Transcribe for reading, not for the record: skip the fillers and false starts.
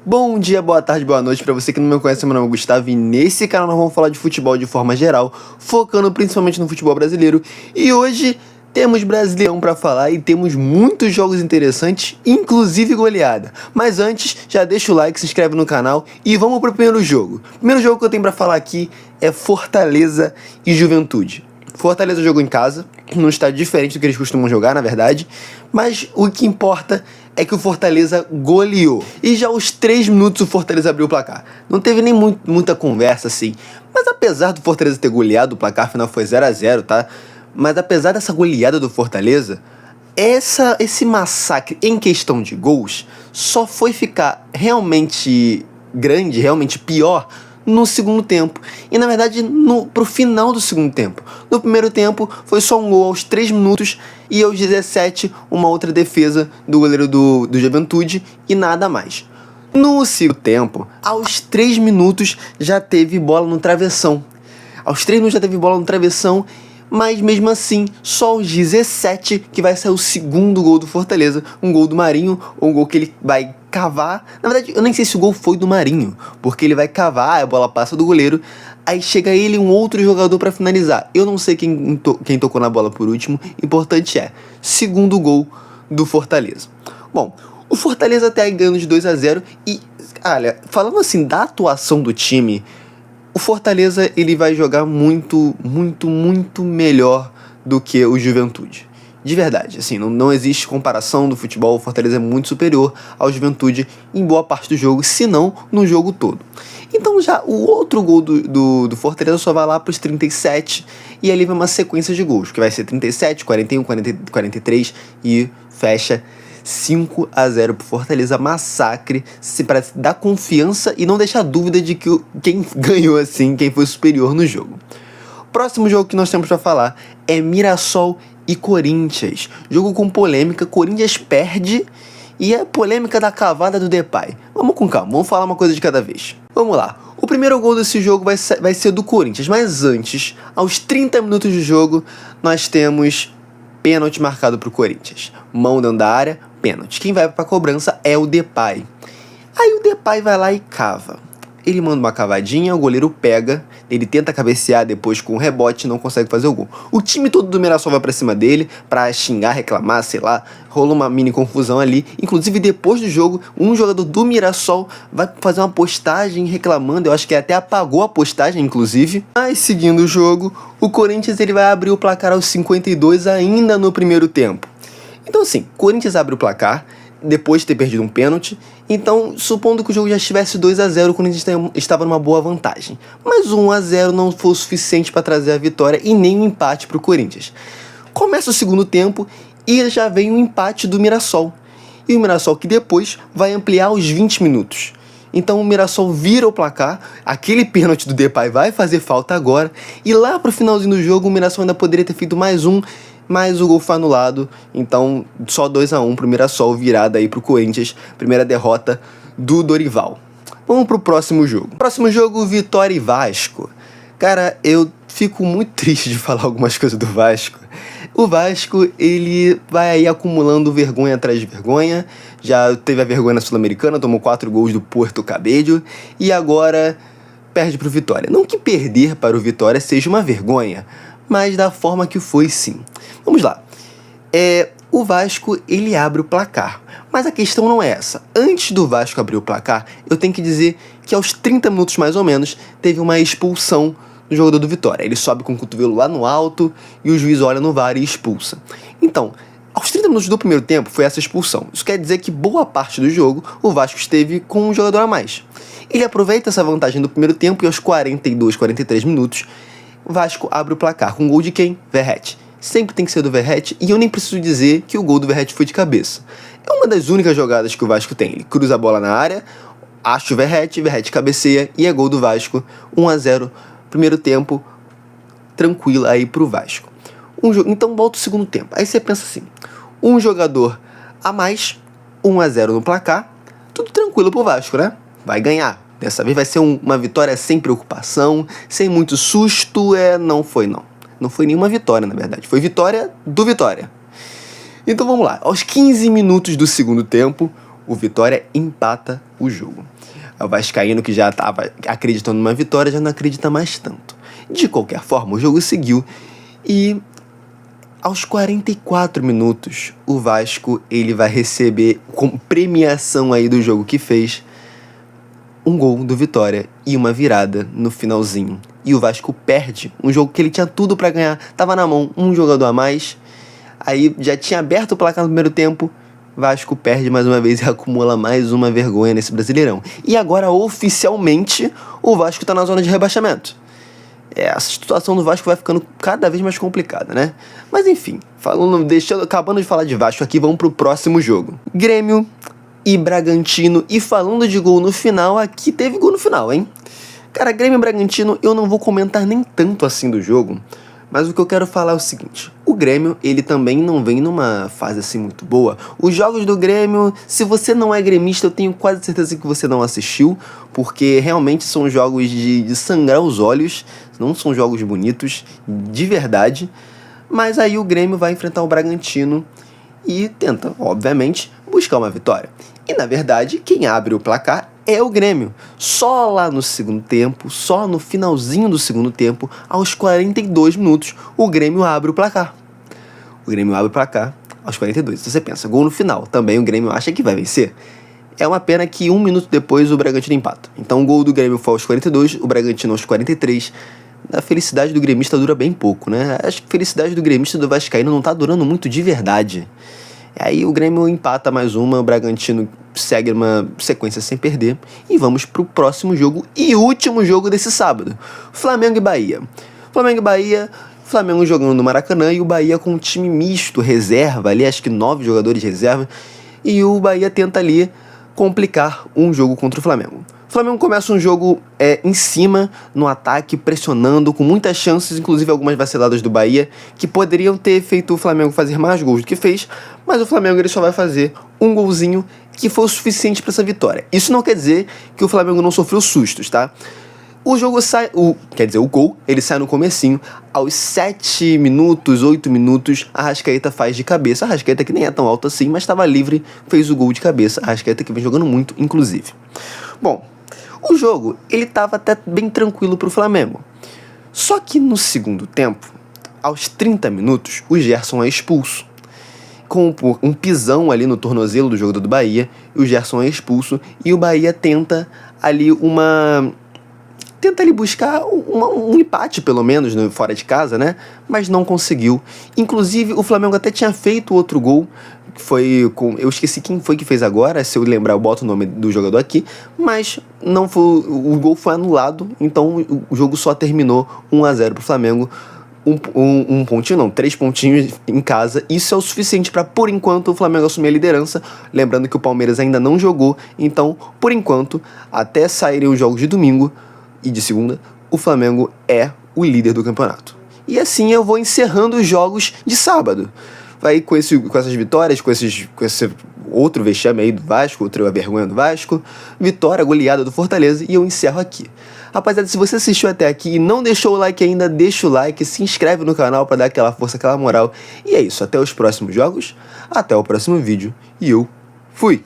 Bom dia, boa tarde, boa noite pra você que não me conhece. Meu nome é Gustavo e nesse canal nós vamos falar de futebol de forma geral, focando principalmente no futebol brasileiro. E hoje temos Brasileirão pra falar e temos muitos jogos interessantes, inclusive goleada. Mas antes, já deixa o like, se inscreve no canal e vamos pro primeiro jogo. O primeiro jogo que eu tenho pra falar aqui é Fortaleza e Juventude. Fortaleza jogou em casa, num estádio diferente do que eles costumam jogar, na verdade, mas o que importa é que o Fortaleza goleou. E já aos 3 minutos o Fortaleza abriu o placar. Não teve nem muita conversa assim, mas apesar do Fortaleza ter goleado, o placar final foi 0-0, tá? Mas apesar dessa goleada do Fortaleza, esse massacre em questão de gols só foi ficar realmente grande, realmente pior no segundo tempo. E na verdade pro final do segundo tempo. No primeiro tempo foi só um gol aos 3 minutos e aos 17 uma outra defesa do goleiro do Juventude e nada mais. No segundo tempo, aos 3 minutos já teve bola no travessão. Aos 3 minutos já teve bola no travessão, mas mesmo assim, só aos 17 que vai sair o segundo gol do Fortaleza. Um gol do Marinho, um gol que ele vai cavar. Na verdade, eu nem sei se o gol foi do Marinho, porque ele vai cavar, a bola passa do goleiro, aí chega ele e um outro jogador pra finalizar. Eu não sei quem tocou na bola por último, importante é, segundo gol do Fortaleza. Bom, o Fortaleza até aí ganhando de 2-0 e, olha, falando assim da atuação do time, o Fortaleza ele vai jogar muito melhor do que o Juventude. De verdade, assim, não existe comparação do futebol, o Fortaleza é muito superior ao Juventude em boa parte do jogo, se não no jogo todo. Então já o outro gol do Fortaleza só vai lá para os 37 e ali vem uma sequência de gols, que vai ser 37, 41, 43 e fecha 5-0 pro Fortaleza, massacre, para dar confiança e não deixar dúvida de que quem ganhou assim, quem foi superior no jogo. Próximo jogo que nós temos para falar é Mirassol e Corinthians. Jogo com polêmica, Corinthians perde e é polêmica da cavada do Depay. Vamos com calma, vamos falar uma coisa de cada vez. Vamos lá, o primeiro gol desse jogo vai ser do Corinthians, mas antes, aos 30 minutos de jogo, nós temos pênalti marcado pro Corinthians. Mão dentro da área, pênalti. Quem vai pra cobrança é o Depay. Aí o Depay vai lá e cava. Ele manda uma cavadinha, o goleiro pega, ele tenta cabecear depois com um rebote e não consegue fazer o gol. O time todo do Mirassol vai pra cima dele pra xingar, reclamar, sei lá, rola uma mini confusão ali. Inclusive depois do jogo, um jogador do Mirassol vai fazer uma postagem reclamando, eu acho que até apagou a postagem inclusive. Mas seguindo o jogo, o Corinthians ele vai abrir o placar aos 52 ainda no primeiro tempo. Então assim, Corinthians abre o placar depois de ter perdido um pênalti, então supondo que o jogo já estivesse 2-0, o Corinthians estava numa boa vantagem. Mas 1-0 não foi o suficiente para trazer a vitória e nem um empate para o Corinthians. Começa o segundo tempo e já vem um empate do Mirassol. E o Mirassol que depois vai ampliar aos 20 minutos. Então o Mirassol vira o placar, aquele pênalti do Depay vai fazer falta agora, e lá pro finalzinho do jogo o Mirassol ainda poderia ter feito mais um, mas o gol foi anulado, então só 2-1 pro Mirassol, virada aí pro Corinthians, primeira derrota do Dorival. Vamos pro próximo jogo. Próximo jogo, Vitória e Vasco. Cara, eu fico muito triste de falar algumas coisas do Vasco. O Vasco, ele vai aí acumulando vergonha atrás de vergonha, já teve a vergonha na Sul-Americana, tomou 4 gols do Porto Cabello, e agora perde pro Vitória. Não que perder para o Vitória seja uma vergonha, mas da forma que foi sim. Vamos lá. O Vasco, ele abre o placar. Mas a questão não é essa. Antes do Vasco abrir o placar, eu tenho que dizer que aos 30 minutos mais ou menos, teve uma expulsão do jogador do Vitória. Ele sobe com o cotovelo lá no alto e o juiz olha no VAR e expulsa. Então, aos 30 minutos do primeiro tempo foi essa expulsão. Isso quer dizer que boa parte do jogo o Vasco esteve com um jogador a mais. Ele aproveita essa vantagem do primeiro tempo e aos 42, 43 minutos, o Vasco abre o placar com um gol de quem? Verratti. Sempre tem que ser do Verratti, e eu nem preciso dizer que o gol do Verratti foi de cabeça. É uma das únicas jogadas que o Vasco tem. Ele cruza a bola na área, acha o Verratti cabeceia e é gol do Vasco. 1-0, primeiro tempo, tranquilo aí pro Vasco. Então volta o segundo tempo. Aí você pensa assim, um jogador a mais, 1-0 no placar, tudo tranquilo pro Vasco, né? Vai ganhar. Dessa vez vai ser uma vitória sem preocupação, sem muito susto. Não foi não. Não foi nenhuma vitória, na verdade. Foi vitória do Vitória. Então vamos lá. Aos 15 minutos do segundo tempo, O Vitória empata o jogo. O vascaíno, que já estava acreditando numa vitória, já não acredita mais tanto. De qualquer forma, o jogo seguiu e aos 44 minutos o Vasco ele vai receber, com premiação aí do jogo que fez, um gol do Vitória e uma virada no finalzinho. E o Vasco perde um jogo que ele tinha tudo para ganhar. Tava na mão, um jogador a mais. Aí já tinha aberto o placar no primeiro tempo. Vasco perde mais uma vez e acumula mais uma vergonha nesse Brasileirão. E agora, oficialmente, o Vasco tá na zona de rebaixamento. Essa situação do Vasco vai ficando cada vez mais complicada, né? Mas enfim, acabando de falar de Vasco aqui, vamos pro próximo jogo. Grêmio e Bragantino. E falando de gol no final, aqui teve gol no final, hein? Cara, Grêmio e Bragantino, eu não vou comentar nem tanto assim do jogo, mas o que eu quero falar é o seguinte: o Grêmio, ele também não vem numa fase assim muito boa. Os jogos do Grêmio, se você não é gremista, eu tenho quase certeza que você não assistiu, porque realmente são jogos de sangrar os olhos, não são jogos bonitos, de verdade. Mas aí o Grêmio vai enfrentar o Bragantino e tenta, obviamente, buscar uma vitória. E na verdade, quem abre o placar é o Grêmio. Só lá no segundo tempo, só no finalzinho do segundo tempo, aos 42 minutos, o Grêmio abre o placar. O Grêmio abre o placar aos 42. Então você pensa, gol no final. Também o Grêmio acha que vai vencer. É uma pena que 1 minuto depois o Bragantino empata. Então o gol do Grêmio foi aos 42, o Bragantino aos 43. A felicidade do gremista dura bem pouco, né? Acho que a felicidade do gremista do vascaíno não tá durando muito de verdade. Aí o Grêmio empata mais uma, o Bragantino segue uma sequência sem perder. E vamos pro próximo jogo e último jogo desse sábado. Flamengo e Bahia. Flamengo jogando no Maracanã e o Bahia com um time misto, reserva ali, acho que 9 jogadores de reserva. E o Bahia tenta ali complicar um jogo contra o Flamengo. O Flamengo começa um jogo em cima, no ataque, pressionando, com muitas chances, inclusive algumas vaciladas do Bahia, que poderiam ter feito o Flamengo fazer mais gols do que fez, mas o Flamengo ele só vai fazer um golzinho que foi o suficiente para essa vitória. Isso não quer dizer que o Flamengo não sofreu sustos, tá? O jogo sai, o gol, ele sai no comecinho, aos 7 minutos, 8 minutos, a Arrascaeta faz de cabeça. A Arrascaeta que nem é tão alto assim, mas estava livre, fez o gol de cabeça. A Arrascaeta que vem jogando muito, inclusive. Bom, o jogo, ele estava até bem tranquilo para o Flamengo. Só que no segundo tempo, aos 30 minutos, o Gerson é expulso. Com um pisão ali no tornozelo do jogador do Bahia, o Gerson é expulso e o Bahia tenta ali buscar um empate, pelo menos, fora de casa, né? Mas não conseguiu. Inclusive, o Flamengo até tinha feito outro gol, que foi com... Eu esqueci quem foi que fez agora, se eu lembrar eu boto o nome do jogador aqui, mas não foi, o gol foi anulado, então o jogo só terminou 1-0 pro Flamengo. Um pontinho não, 3 pontinhos em casa. Isso é o suficiente para, por enquanto, o Flamengo assumir a liderança. Lembrando que o Palmeiras ainda não jogou, então, por enquanto, até saírem os jogos de domingo e de segunda, o Flamengo é o líder do campeonato. E assim eu vou encerrando os jogos de sábado. Vai com essas vitórias, com esse outro vexame aí do Vasco, outra vergonha do Vasco, vitória, goleada do Fortaleza, e eu encerro aqui. Rapaziada, se você assistiu até aqui e não deixou o like ainda, deixa o like, se inscreve no canal pra dar aquela força, aquela moral. E é isso, até os próximos jogos, até o próximo vídeo, e eu fui!